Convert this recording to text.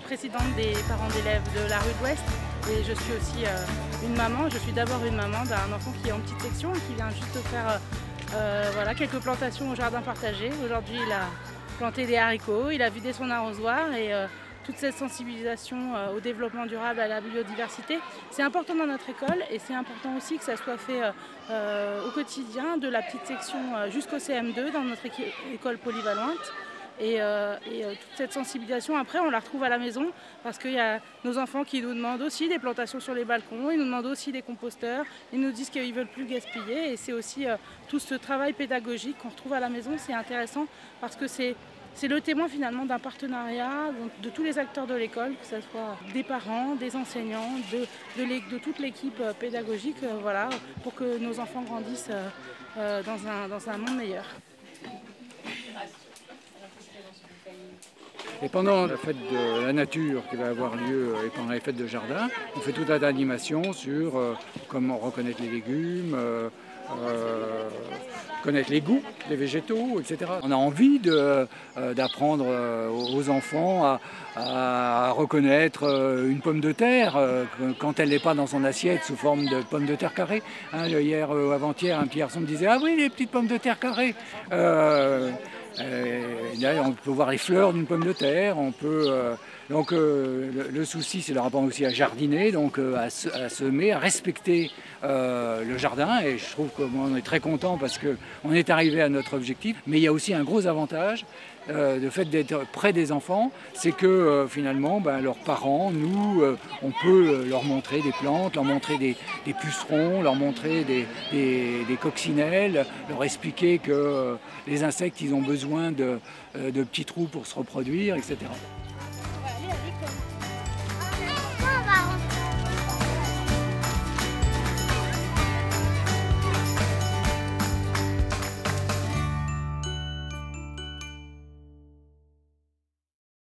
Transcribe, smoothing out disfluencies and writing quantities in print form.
présidente des parents d'élèves de la rue de l'Ouest et je suis aussi une maman. Je suis d'abord une maman d'un enfant qui est en petite section et qui vient juste faire voilà, quelques plantations au jardin partagé. Aujourd'hui, il a planté des haricots, il a vidé son arrosoir et toute cette sensibilisation au développement durable, à la biodiversité, c'est important dans notre école et c'est important aussi que ça soit fait au quotidien, de la petite section jusqu'au CM2 dans notre école polyvalente. Et toute cette sensibilisation, après, on la retrouve à la maison parce qu'il y a nos enfants qui nous demandent aussi des plantations sur les balcons, ils nous demandent aussi des composteurs, ils nous disent qu'ils ne veulent plus gaspiller. Et c'est aussi tout ce travail pédagogique qu'on retrouve à la maison, c'est intéressant parce que c'est le témoin finalement d'un partenariat de tous les acteurs de l'école, que ce soit des parents, des enseignants, de toute l'équipe pédagogique, voilà, pour que nos enfants grandissent dans un monde meilleur. Et pendant la fête de la nature qui va avoir lieu et pendant les fêtes de jardin, on fait tout un tas d'animations sur comment reconnaître les légumes, connaître les goûts des végétaux, etc. On a envie d'apprendre aux enfants à reconnaître une pomme de terre quand elle n'est pas dans son assiette sous forme de pomme de terre carrée. Hein, hier ou avant-hier, un petit garçon me disait « Ah oui, les petites pommes de terre carrées !» Là, on peut voir les fleurs d'une pomme de terre, on peut, le souci c'est de leur apprendre aussi à jardiner, donc à semer, à respecter le jardin, et je trouve qu'on est très content parce qu'on est arrivé à notre objectif. Mais il y a aussi un gros avantage, le fait d'être près des enfants, c'est que finalement leurs parents, nous, on peut leur montrer des plantes, leur montrer des pucerons, leur montrer des coccinelles, leur expliquer que les insectes ils ont besoin de petits trous pour se reproduire, etc.